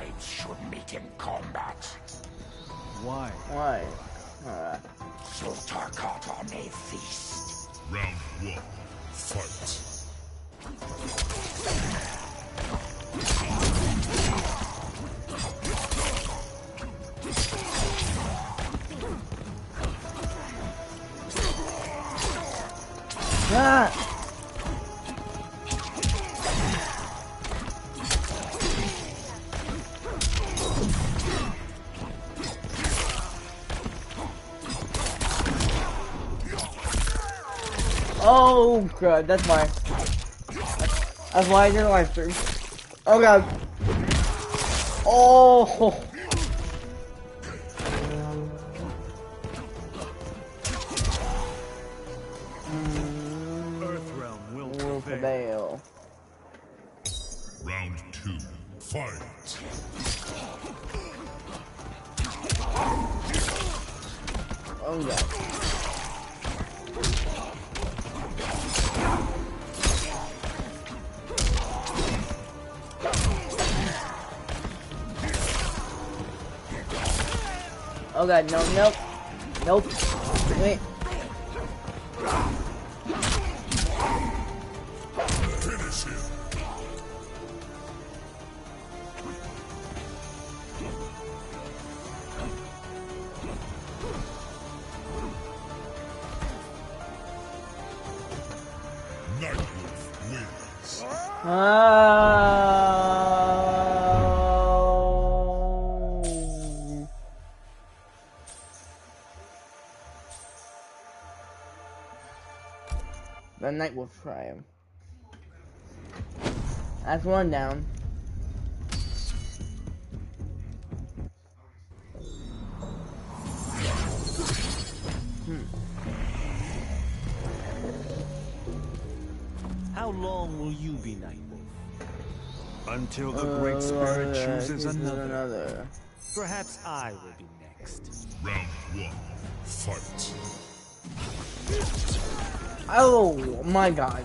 tribes should meet in combat. Why? Why? So Tarkata may feast. Round 1. Fight. Ah! Oh god, that's why. That's why I didn't live stream. Oh god. Oh. Earth realm will Prevail. Round 2. Fight. Oh god. Oh god, no, nope. Nope. Wait. Finish him. Nightwolf wins. The night will try him. That's one down. How long will you be Nightwolf? Until the Great Spirit chooses another. Perhaps I will be next. Round 1. Fight. Oh my god.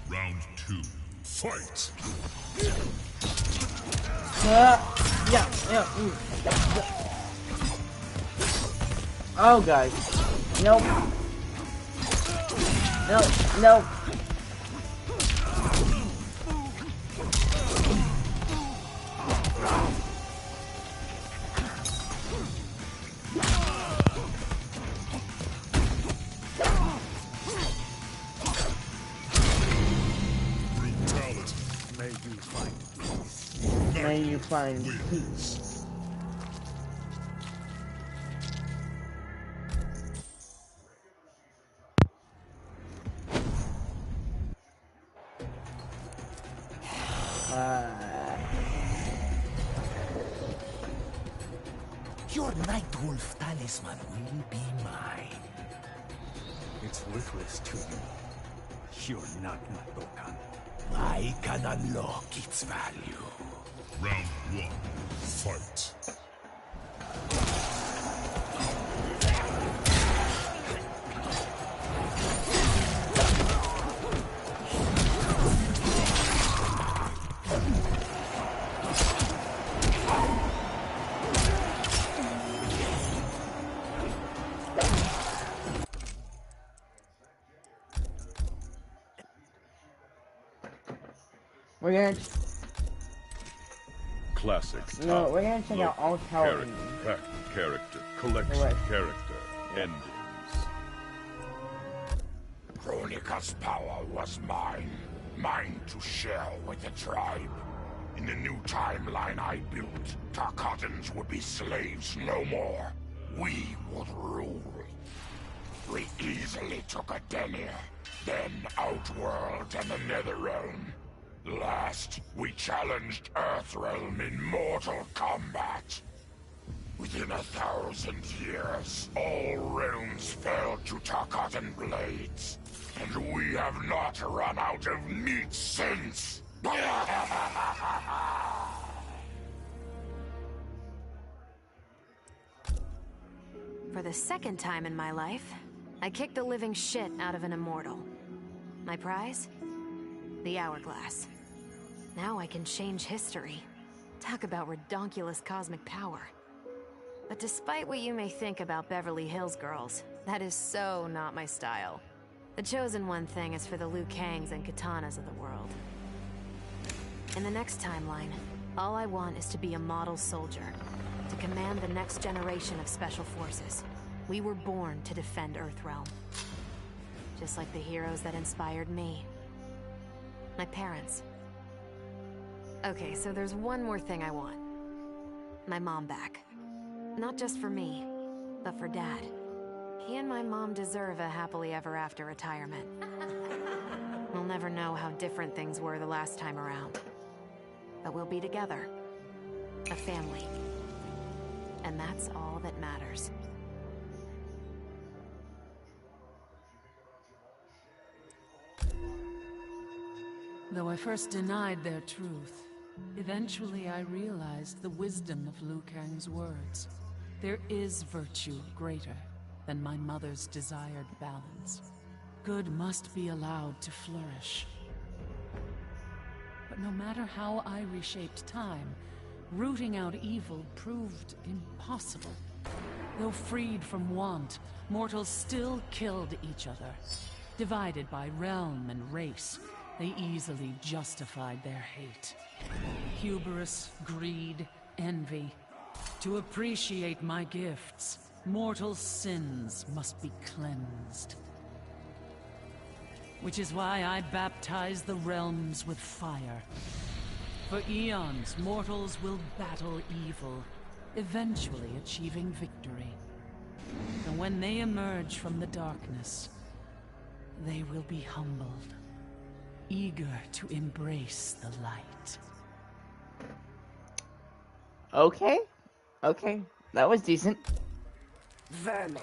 Round 2. Fight. Yeah. Oh god. Nope. Nope. Brutality. May you find peace. Your Nightwolf talisman will be mine. It's worthless to you. You're not Matokan. I can unlock its value. Round 1. Fight. We're gonna Classic. no, we're gonna check out all Character, television. pack, character, collection, Right. character, endings. Kronika's power was mine. Mine to share with the tribe. In the new timeline I built, Tarkatans would be slaves no more. We would rule. We easily took Adenia, then Outworld and the Netherrealm. Last, we challenged Earthrealm in mortal combat. Within 1,000 years, all realms fell to Tarkatan blades. And we have not run out of meat since! For the second time in my life, I kicked the living shit out of an immortal. My prize? The hourglass. Now I can change history. Talk about redonkulous cosmic power. But despite what you may think about Beverly Hills girls, that is so not my style. The chosen one thing is for the Liu Kangs and Katanas of the world. In the next timeline, all I want is to be a model soldier, to command the next generation of special forces. We were born to defend Earthrealm. Just like the heroes that inspired me. My parents. Okay, so there's one more thing I want. My mom back. Not just for me, but for Dad. He and my mom deserve a happily ever after retirement. We'll never know how different things were the last time around. But we'll be together. A family. And that's all that matters. Though I first denied their truth, eventually I realized the wisdom of Liu Kang's words. There is virtue greater than my mother's desired balance. Good must be allowed to flourish. But no matter how I reshaped time, rooting out evil proved impossible. Though freed from want, mortals still killed each other. Divided by realm and race, they easily justified their hate. Hubris, greed, envy. To appreciate my gifts, mortal sins must be cleansed. Which is why I baptize the realms with fire. For eons, mortals will battle evil, eventually achieving victory. And when they emerge from the darkness, they will be humbled, eager to embrace the light. Okay. Okay. That was decent. Vermin.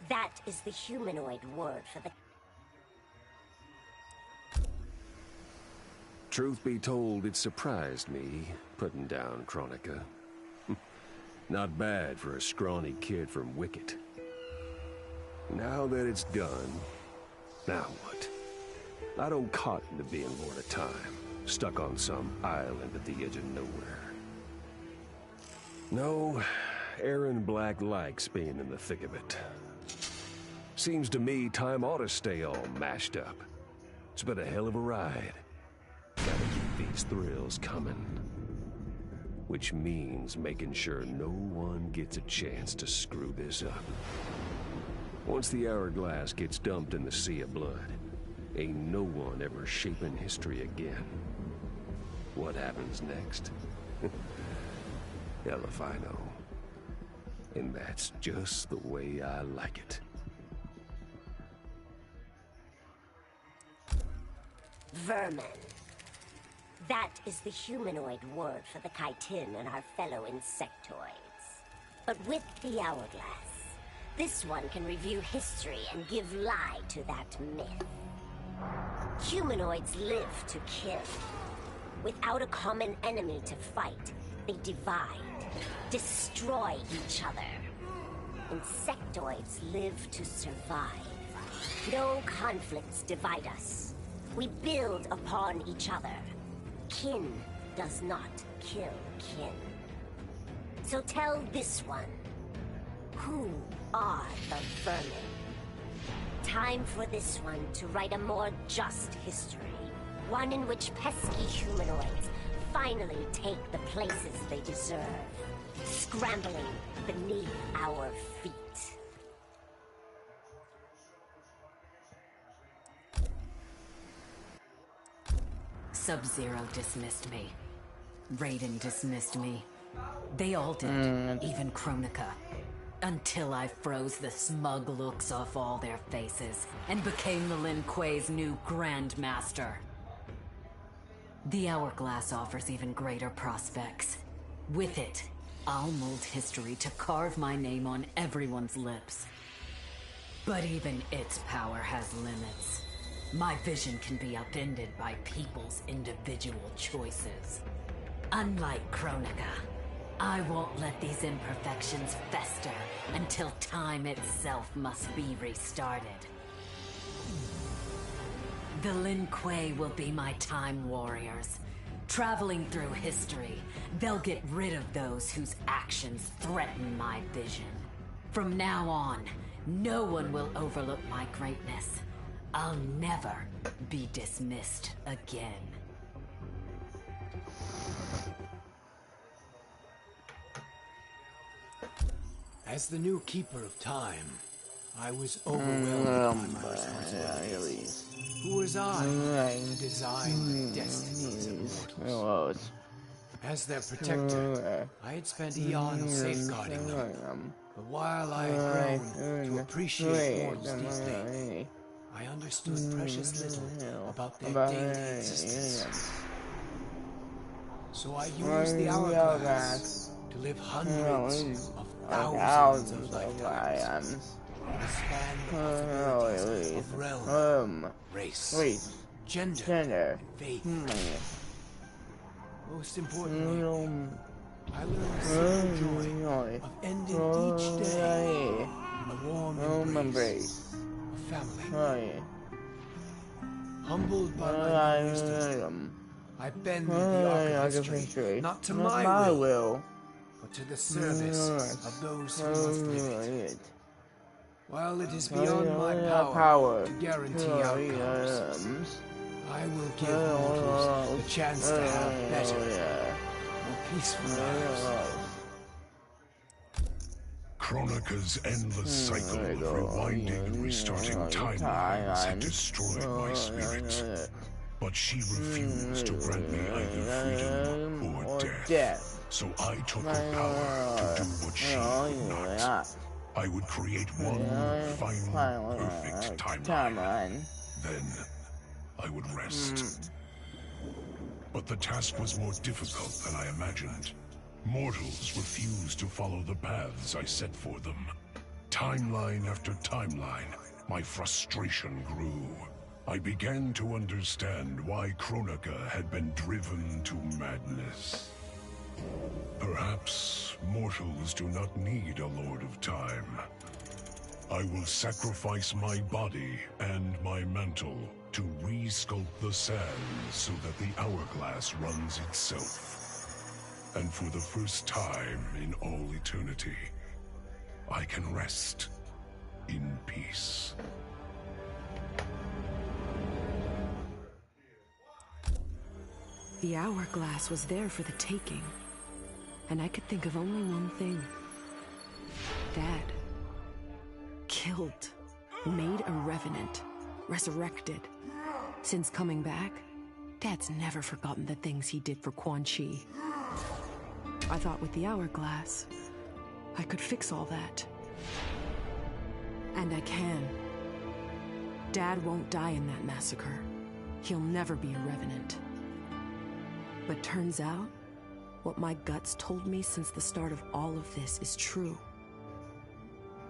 That is the humanoid word for the... Truth be told, it surprised me, putting down Chronica. Not bad for a scrawny kid from Wicket. Now that it's done, now what? I don't cotton to being Lord of Time, stuck on some island at the edge of nowhere. No, Aaron Black likes being in the thick of it. Seems to me time ought to stay all mashed up. It's been a hell of a ride. Gotta keep these thrills coming. Which means making sure no one gets a chance to screw this up. Once the hourglass gets dumped in the sea of blood, ain't no one ever shaping history again. What happens next? Hell if I know. And that's just the way I like it. Vermin. That is the humanoid word for the chitin and our fellow insectoids. But with the hourglass, this one can review history and give lie to that myth. Humanoids live to kill. Without a common enemy to fight, they divide, destroy each other. Insectoids live to survive. No conflicts divide us. We build upon each other. Kin does not kill kin. So tell this one, who are the vermin? Time for this one to write a more just history. One in which pesky humanoids finally take the places they deserve, scrambling beneath our feet. Sub-Zero dismissed me. Raiden dismissed me. They all did, even Chronica. Until I froze the smug looks off all their faces and became the Lin Kuei's new Grandmaster. The Hourglass offers even greater prospects. With it, I'll mold history to carve my name on everyone's lips. But even its power has limits. My vision can be upended by people's individual choices. Unlike Kronika, I won't let these imperfections fester until time itself must be restarted. The Lin Kuei will be my time warriors. Traveling through history, they'll get rid of those whose actions threaten my vision. From now on, no one will overlook my greatness. I'll never be dismissed again. As the new Keeper of Time, I was overwhelmed by my responsibilities. Who was I to design the destinies of mortals? As their protector, I had spent eons safeguarding them. But while I had grown to appreciate mortals deeply, I understood precious little about their daily existence. So I used the Hourglass to live hundreds of thousands of lifetimes. To span the possibilities of realm, race, gender, and faith. Most importantly, I learned the simple joy of ending each day in the warm embrace of family. Humbled by my wisdom, I bend the arc of history, not to my will, but to the service of those who must live it. While it is beyond my power to guarantee outcomes, I will give mortals the chance to have better, more peaceful lives. Kronika's endless cycle of rewinding and restarting timelines had destroyed my spirit. But she refused to grant me either freedom or death. So I took her power to do what she could not. I would create one final, perfect timeline. Then I would rest. But the task was more difficult than I imagined. Mortals refused to follow the paths I set for them. Timeline after timeline, my frustration grew. I began to understand why Kronika had been driven to madness. Perhaps mortals do not need a Lord of Time. I will sacrifice my body and my mantle to re-sculpt the sands so that the hourglass runs itself. And for the first time in all eternity, I can rest in peace. The hourglass was there for the taking, and I could think of only one thing. Dad. Killed. Made a revenant. Resurrected. Since coming back, Dad's never forgotten the things he did for Quan Chi. I thought with the hourglass, I could fix all that. And I can. Dad won't die in that massacre. He'll never be a revenant. But turns out, what my guts told me since the start of all of this is true.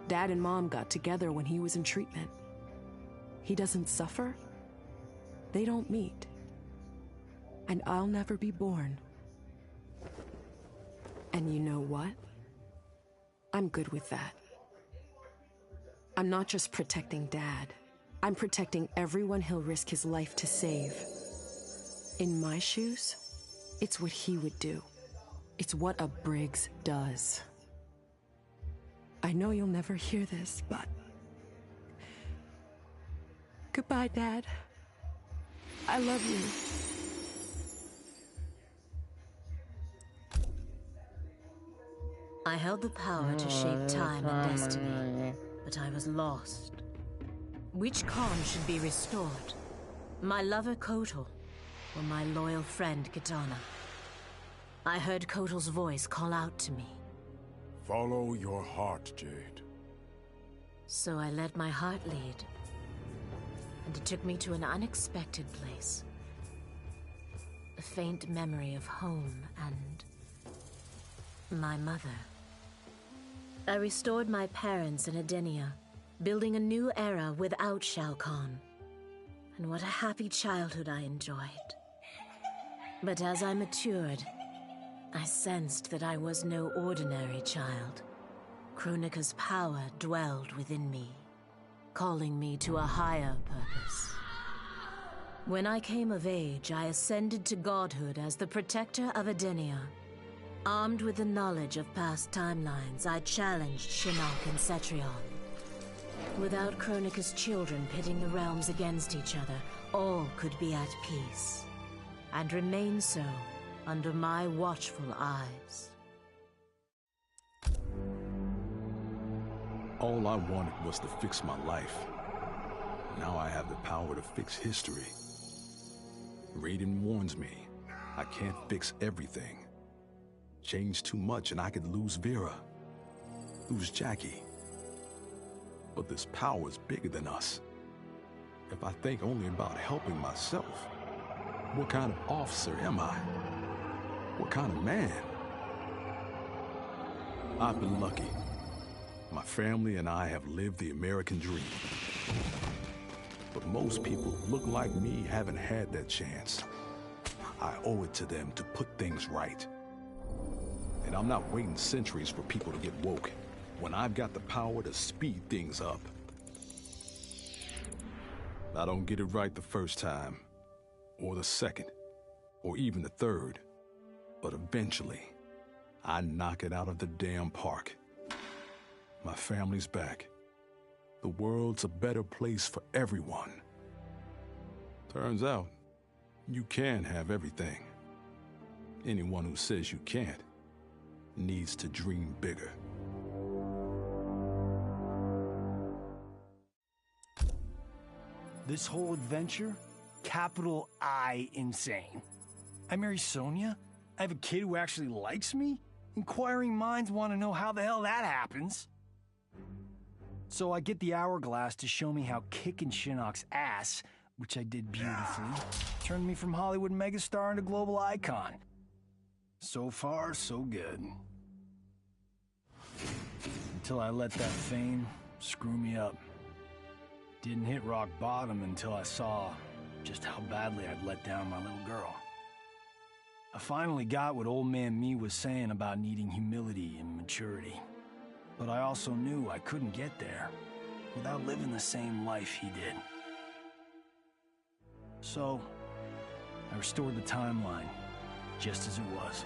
Dad and Mom got together when he was in treatment. He doesn't suffer. They don't meet. And I'll never be born. And you know what? I'm good with that. I'm not just protecting Dad. I'm protecting everyone he'll risk his life to save. In my shoes, it's what he would do. It's what a Briggs does. I know you'll never hear this, but... Goodbye, Dad. I love you. I held the power to shape time and destiny, but I was lost. Which Khan should be restored? My lover Kotal, or my loyal friend Kitana? I heard Kotal's voice call out to me. Follow your heart, Jade. So I let my heart lead, and it took me to an unexpected place. a faint memory of home and my mother. I restored my parents in Edenia, building a new era without Shao Kahn. And what a happy childhood I enjoyed. But as I matured, I sensed that I was no ordinary child. Kronika's power dwelled within me, calling me to a higher purpose. When I came of age, I ascended to godhood as the protector of Edenia. Armed with the knowledge of past timelines, I challenged Shinnok and Cetrion. Without Kronika's children pitting the realms against each other, all could be at peace, and remain so under my watchful eyes. All I wanted was to fix my life. Now I have the power to fix history. Raiden warns me, I can't fix everything. Change too much and I could lose Vera, lose Jackie. But this power is bigger than us. If I think only about helping myself, what kind of officer am I? What kind of man? I've been lucky. My family and I have lived the American dream. But most people who look like me haven't had that chance. I owe it to them to put things right. And I'm not waiting centuries for people to get woke when I've got the power to speed things up. I don't get it right the first time, or the second, or even the third. But eventually, I knock it out of the damn park. My family's back. The world's a better place for everyone. Turns out, you can have everything. Anyone who says you can't needs to dream bigger. This whole adventure, capital I insane. I marry Sonya? I have a kid who actually likes me? Inquiring minds want to know how the hell that happens. So I get the hourglass to show me how kicking Shinnok's ass, which I did beautifully, turned me from Hollywood megastar into global icon. So far, so good. Until I let that fame screw me up. Didn't hit rock bottom until I saw just how badly I'd let down my little girl. I finally got what old man me was saying about needing humility and maturity. But I also knew I couldn't get there without living the same life he did. So, I restored the timeline, just as it was.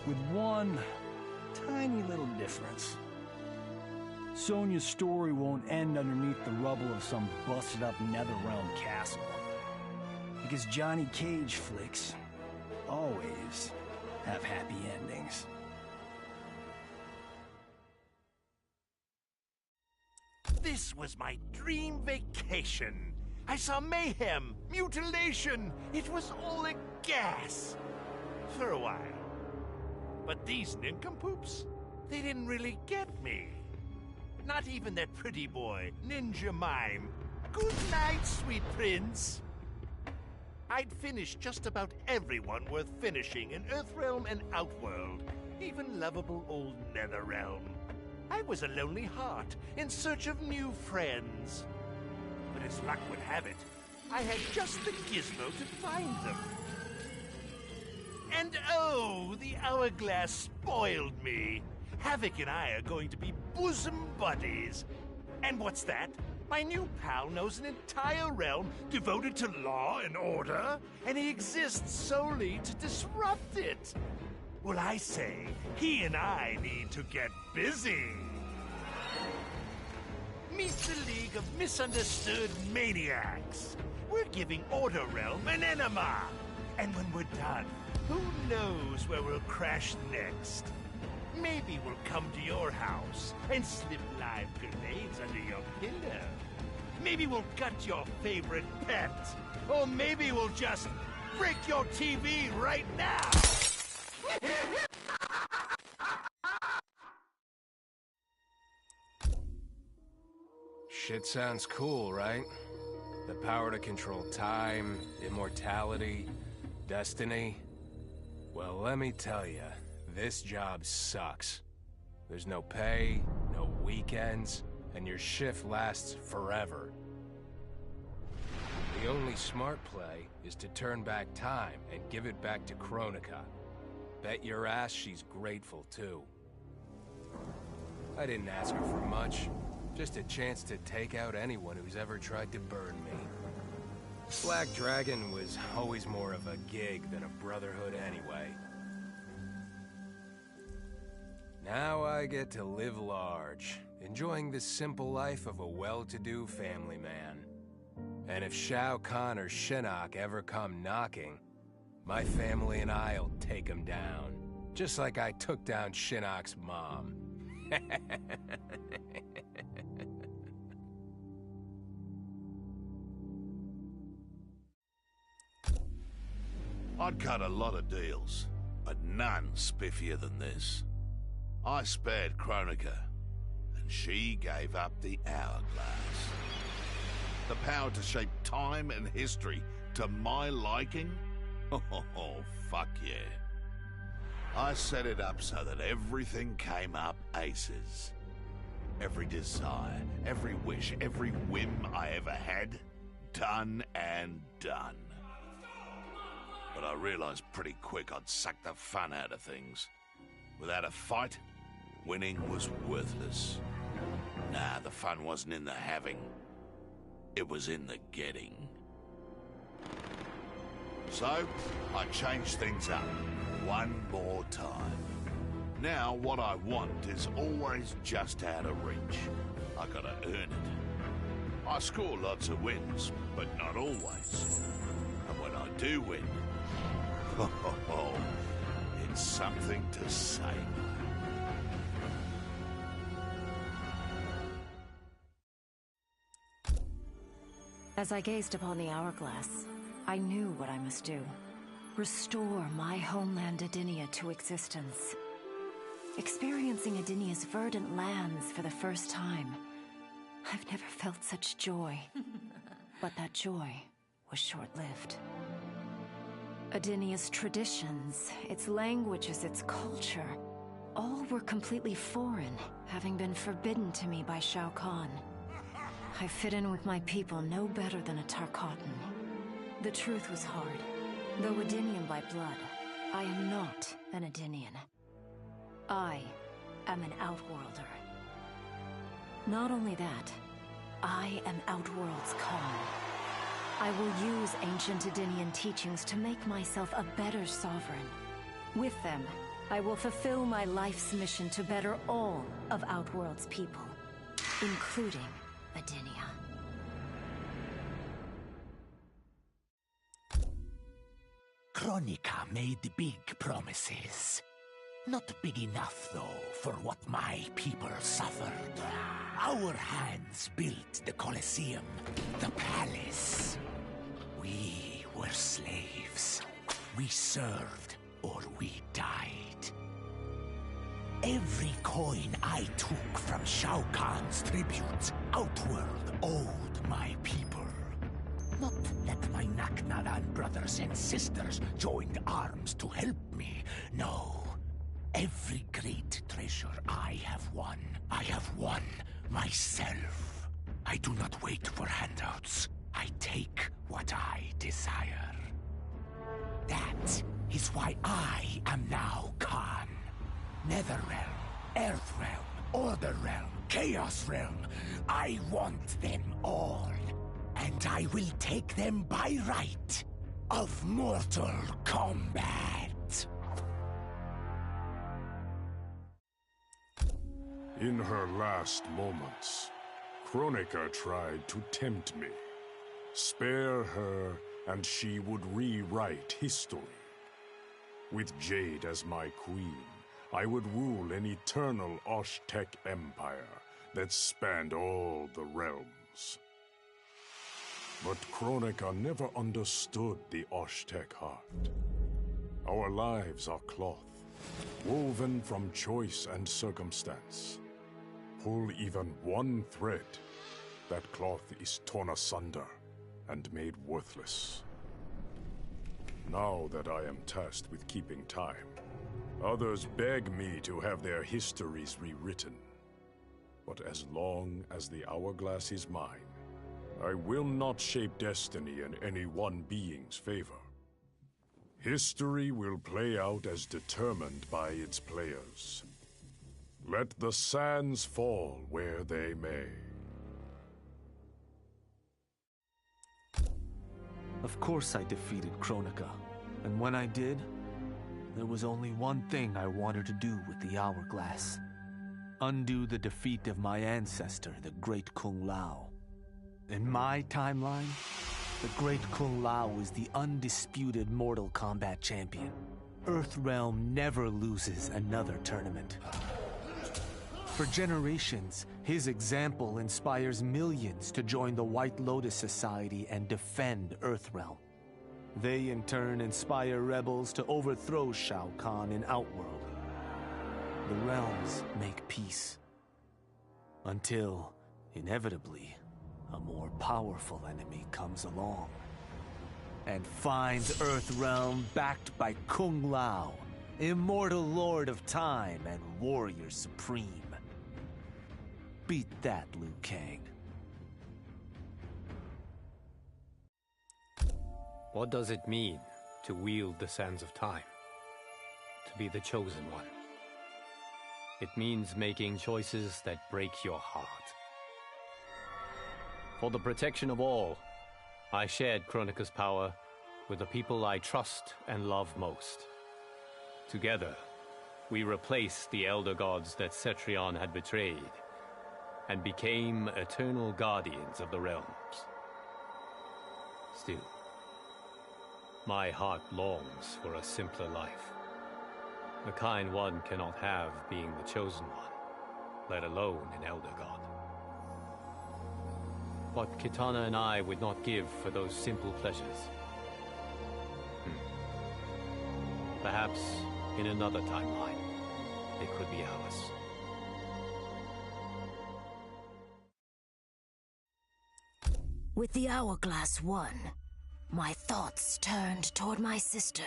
With one tiny little difference. Sonya's story won't end underneath the rubble of some busted-up Netherrealm castle. Because Johnny Cage flicks always have happy endings. This was my dream vacation. I saw mayhem, mutilation. It was all a gas. For a while. But these nincompoops, they didn't really get me. Not even that pretty boy, Ninja Mime. Good night, sweet prince. I'd finished just about everyone worth finishing in Earthrealm and Outworld, even lovable old Netherrealm. I was a lonely heart in search of new friends. But as luck would have it, I had just the gizmo to find them. And oh, the hourglass spoiled me. Havoc and I are going to be bosom buddies. And what's that? My new pal knows an entire realm devoted to law and order, and he exists solely to disrupt it. Well, I say, he and I need to get busy. Meet the League of Misunderstood Maniacs. We're giving Order Realm an enema. And when we're done, who knows where we'll crash next? Maybe we'll come to your house and slip live grenades under your pillow. Maybe we'll gut your favorite pet. Or maybe we'll just break your TV right now. Shit sounds cool, right? The power to control time, immortality, Destiny? Well, let me tell you, this job sucks. There's no pay, no weekends, and your shift lasts forever. The only smart play is to turn back time and give it back to Kronika. Bet your ass she's grateful, too. I didn't ask her for much. Just a chance to take out anyone who's ever tried to burn me. Black Dragon was always more of a gig than a brotherhood anyway. Now I get to live large, enjoying the simple life of a well-to-do family man. And if Shao Kahn or Shinnok ever come knocking, my family and I'll take them down. Just like I took down Shinnok's mom. I'd cut a lot of deals, but none spiffier than this. I spared Kronika, and she gave up the hourglass. The power to shape time and history to my liking? Oh, fuck yeah. I set it up so that everything came up aces. Every desire, every wish, every whim I ever had, done and done. But I realized pretty quick I'd suck the fun out of things. Without a fight, winning was worthless. Nah, the fun wasn't in the having. It was in the getting. So, I changed things up one more time. Now, what I want is always just out of reach. I gotta earn it. I score lots of wins, but not always. And when I do win, it's something to savor. As I gazed upon the hourglass, I knew what I must do. Restore my homeland Edinia to existence. Experiencing Edinia's verdant lands for the first time, I've never felt such joy. But that joy was short-lived. Edinia's traditions, its languages, its culture, all were completely foreign, having been forbidden to me by Shao Kahn. I fit in with my people no better than a Tarkatan. The truth was hard. Though Edinian by blood, I am not an Edinian. I am an Outworlder. Not only that, I am Outworld's Khan. I will use ancient Edinian teachings to make myself a better sovereign. With them, I will fulfill my life's mission to better all of Outworld's people, including Edinia. Kronika made big promises. Not big enough, though, for what my people suffered. Our hands built the Colosseum, the palace. We were slaves. We served or we died. Every coin I took from Shao Kahn's tributes, Outworld owed my people. Not that my Naknaran brothers and sisters joined arms to help me. No. Every great treasure I have won myself. I do not wait for handouts. I take what I desire. That is why I am now Khan. Netherrealm, Earthrealm, Order Realm, Chaos Realm. I want them all. And I will take them by right of Mortal Kombat. In her last moments, Kronika tried to tempt me. Spare her, and she would rewrite history. With Jade as my queen, I would rule an eternal Osh-Tech empire that spanned all the realms. But Kronika never understood the Osh-Tech heart. Our lives are cloth, woven from choice and circumstance. Pull even one thread, that cloth is torn asunder and made worthless. now that I am tasked with keeping time, others beg me to have their histories rewritten. But as long as the hourglass is mine, I will not shape destiny in any one being's favor. History will play out as determined by its players. Let the sands fall where they may. Of course I defeated Kronika, and when I did, there was only one thing I wanted to do with the hourglass. Undo the defeat of my ancestor, the Great Kung Lao. In my timeline, the Great Kung Lao is the undisputed Mortal Kombat champion. Earthrealm never loses another tournament. For generations, his example inspires millions to join the White Lotus Society and defend Earthrealm. They in turn inspire rebels to overthrow Shao Kahn in Outworld. The realms make peace. Until, inevitably, a more powerful enemy comes along and finds Earthrealm backed by Kung Lao, immortal lord of time and warrior supreme. Beat that, Liu Kang. What does it mean to wield the sands of time? To be the chosen one? It means making choices that break your heart. For the protection of all, I shared Kronika's power with the people I trust and love most. Together, we replaced the elder gods that Cetrion had betrayed, and became eternal guardians of the realms. Still, my heart longs for a simpler life. The kind one cannot have being the chosen one, let alone an elder god. What Kitana and I would not give for those simple pleasures. Perhaps in another timeline, it could be ours. With the hourglass won, my thoughts turned toward my sister.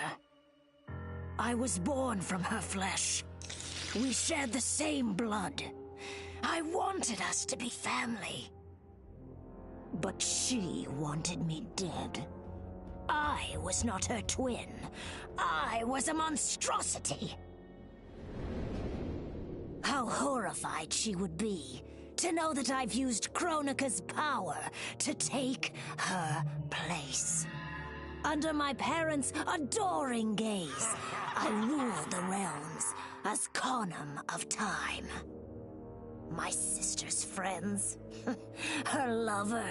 I was born from her flesh. We shared the same blood. I wanted us to be family. But she wanted me dead. I was not her twin. I was a monstrosity. How horrified she would be to know that I've used Kronika's power to take her place. Under my parents' adoring gaze, I ruled the realms as Khanum of Time. My sister's friends, her lover,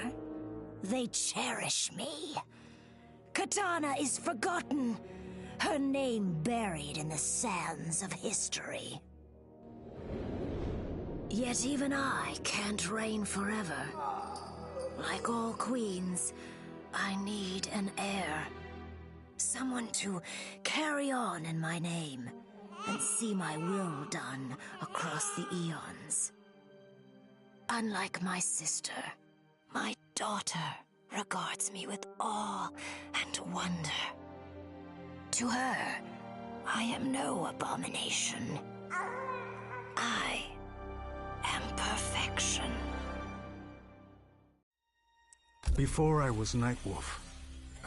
they cherish me. Kitana is forgotten, her name buried in the sands of history. Yet even I can't reign forever. Like all queens, I need an heir. Someone to carry on in my name and see my will done across the eons. Unlike my sister, my daughter regards me with awe and wonder. To her, I am no abomination. I am perfection. Before I was Nightwolf,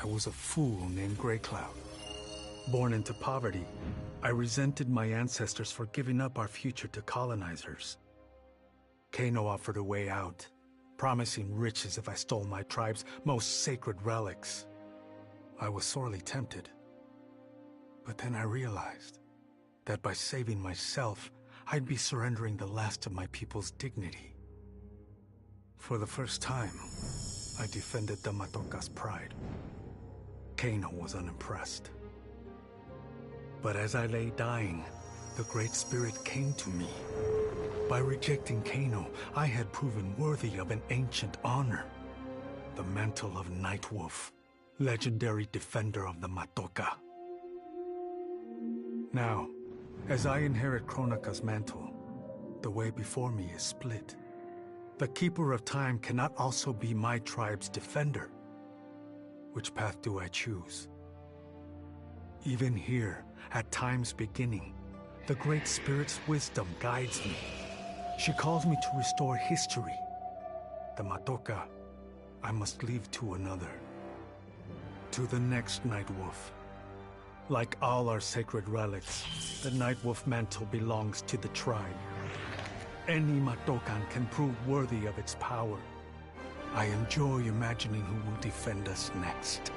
I was a fool named Greycloud. Born into poverty, I resented my ancestors for giving up our future to colonizers. Kano offered a way out, promising riches if I stole my tribe's most sacred relics. I was sorely tempted. But then I realized that by saving myself, I'd be surrendering the last of my people's dignity. For the first time, I defended the Matoka's pride. Kano was unimpressed. But as I lay dying, the Great Spirit came to me. By rejecting Kano, I had proven worthy of an ancient honor. The mantle of Nightwolf, legendary defender of the Matoka. Now, as I inherit Kronika's mantle, the way before me is split. The Keeper of Time cannot also be my tribe's defender. Which path do I choose? Even here, at time's beginning, the Great Spirit's wisdom guides me. She calls me to restore history. The Matoka, I must leave to another. To the next Nightwolf. Like all our sacred relics, the Nightwolf mantle belongs to the tribe. Any Matokan can prove worthy of its power. I enjoy imagining who will defend us next.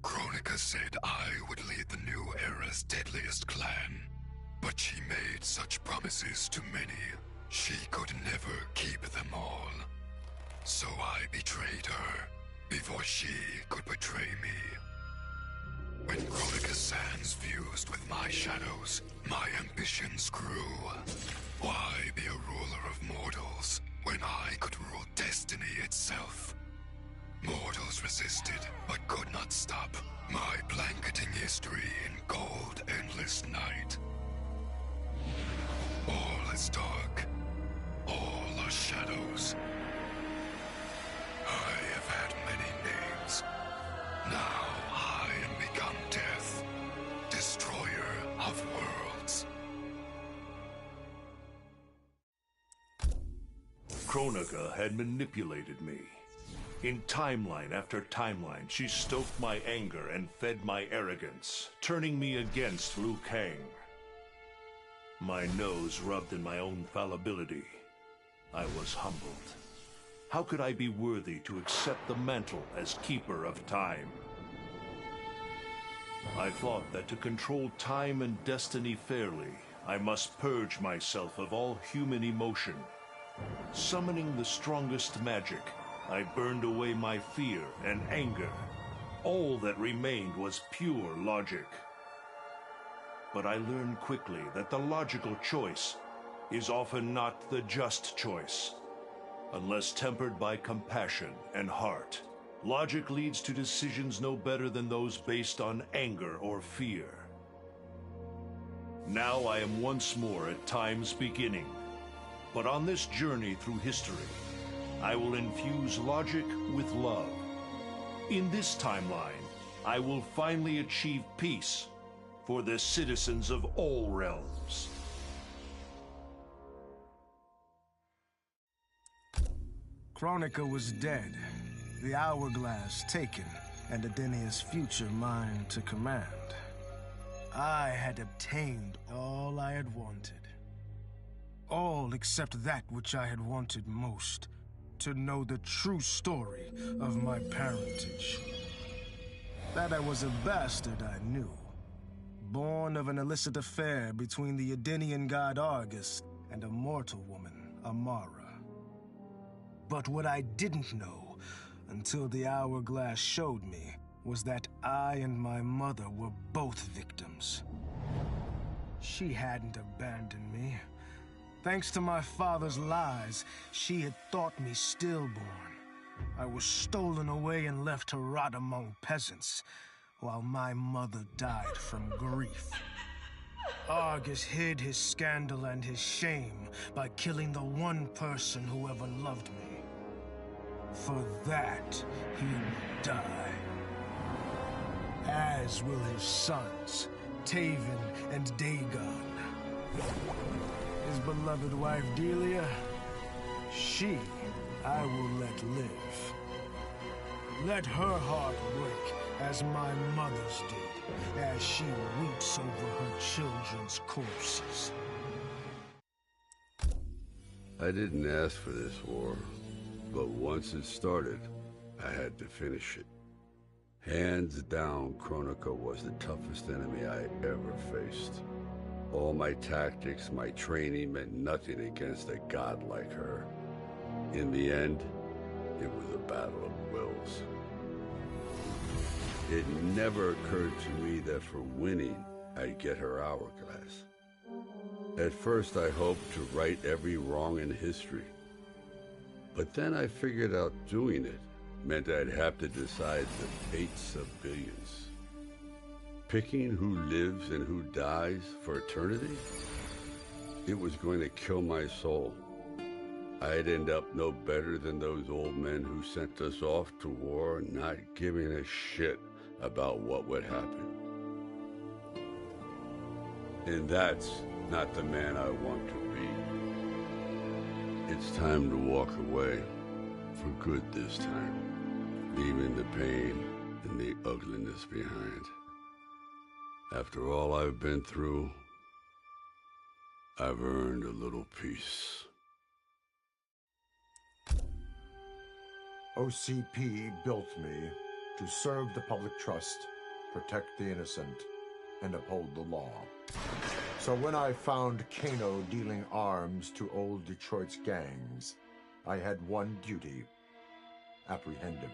Kronika said I would lead the new era's deadliest clan. But she made such promises to many, she could never keep them all. So I betrayed her, before she could betray me. When Kronika's sands fused with my shadows, my ambitions grew. Why be a ruler of mortals, when I could rule destiny itself? Mortals resisted, but could not stop my blanketing history in cold, endless night. All is dark. All are shadows. I have had many names. Now I am become death, destroyer of worlds. Kronika had manipulated me. In timeline after timeline, she stoked my anger and fed my arrogance, turning me against Liu Kang. My nose rubbed in my own fallibility. I was humbled. How could I be worthy to accept the mantle as keeper of time? I thought that to control time and destiny fairly, I must purge myself of all human emotion. Summoning the strongest magic, I burned away my fear and anger. All that remained was pure logic. But I learned quickly that the logical choice is often not the just choice. Unless tempered by compassion and heart, logic leads to decisions no better than those based on anger or fear. Now I am once more at time's beginning. But on this journey through history, I will infuse logic with love. In this timeline, I will finally achieve peace for the citizens of all realms. Kronika was dead, the hourglass taken, and Adenia's future mine to command. I had obtained all I had wanted. All except that which I had wanted most, to know the true story of my parentage. That I was a bastard I knew, born of an illicit affair between the Adenian god Argus and a mortal woman, Amara. But what I didn't know, until the hourglass showed me, was that I and my mother were both victims. She hadn't abandoned me. Thanks to my father's lies, she had thought me stillborn. I was stolen away and left to rot among peasants, while my mother died from grief. Argus hid his scandal and his shame by killing the one person who ever loved me. For that, he will die. As will his sons, Taven and Dagon. His beloved wife Delia, she I will let live. Let her heart break as my mother's did, as she weeps over her children's corpses. I didn't ask for this war, but once it started, I had to finish it. Hands down, Kronika was the toughest enemy I ever faced. All my tactics, my training meant nothing against a god like her. In the end, it was a battle of wills. It never occurred to me that for winning, I'd get her hourglass. At first, I hoped to right every wrong in history. But then I figured out doing it meant I'd have to decide the fates of billions. Picking who lives and who dies for eternity? It was going to kill my soul. I'd end up no better than those old men who sent us off to war, not giving a shit about what would happen. And that's not the man I want to be. It's time to walk away, for good this time, leaving the pain and the ugliness behind. After all I've been through, I've earned a little peace. OCP built me to serve the public trust, protect the innocent, and uphold the law. So when I found Kano dealing arms to old Detroit's gangs, I had one duty: apprehend him.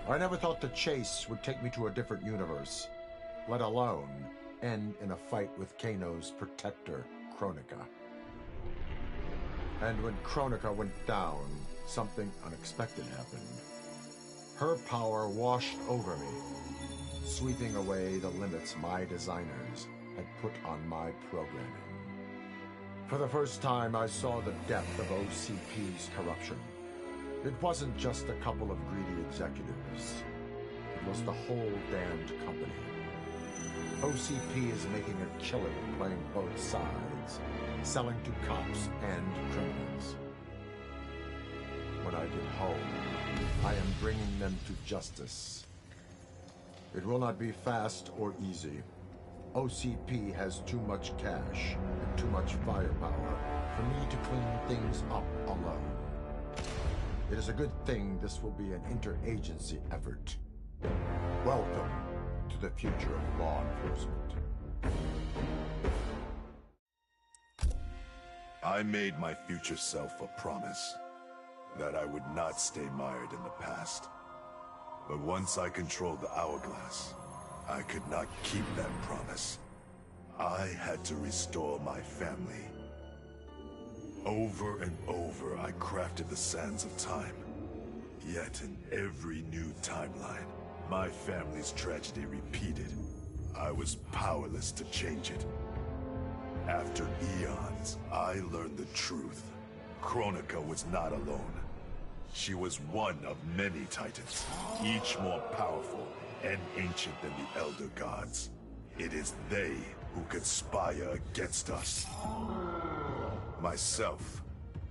I never thought the chase would take me to a different universe, let alone end in a fight with Kano's protector, Kronika. And when Kronika went down, something unexpected happened. Her power washed over me, sweeping away the limits my designers had put on my programming. For the first time, I saw the depth of OCP's corruption. It wasn't just a couple of greedy executives. It was the whole damned company. OCP is making a killing playing both sides, selling to cops and criminals. When I get home, I am bringing them to justice. It will not be fast or easy. OCP has too much cash and too much firepower for me to clean things up alone. It is a good thing this will be an interagency effort. Welcome to the future of law enforcement. I made my future self a promise that I would not stay mired in the past. But once I controlled the hourglass, I could not keep that promise. I had to restore my family. Over and over, I crafted the sands of time. Yet in every new timeline, my family's tragedy repeated. I was powerless to change it. After eons, I learned the truth. Kronika was not alone. She was one of many titans, each more powerful and ancient than the Elder Gods. It is they who conspire against us. Myself,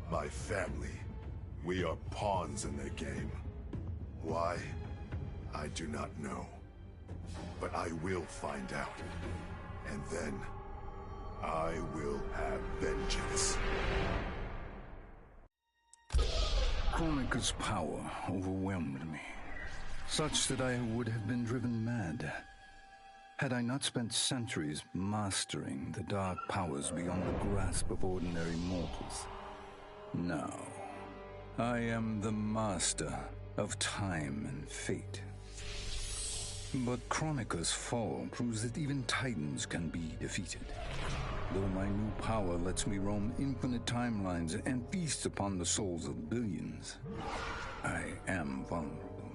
my family, we are pawns in their game. Why? I do not know. But I will find out. And then, I will have vengeance. Kronika's power overwhelmed me, such that I would have been driven mad had I not spent centuries mastering the dark powers beyond the grasp of ordinary mortals. Now, I am the master of time and fate. But Kronika's fall proves that even titans can be defeated. Though my new power lets me roam infinite timelines and feast upon the souls of billions, I am vulnerable.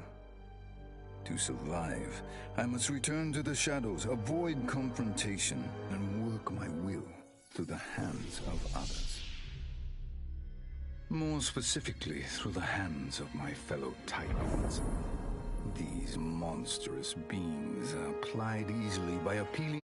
To survive, I must return to the shadows, avoid confrontation, and work my will through the hands of others. More specifically, through the hands of my fellow titans. These monstrous beings are plied easily by appealing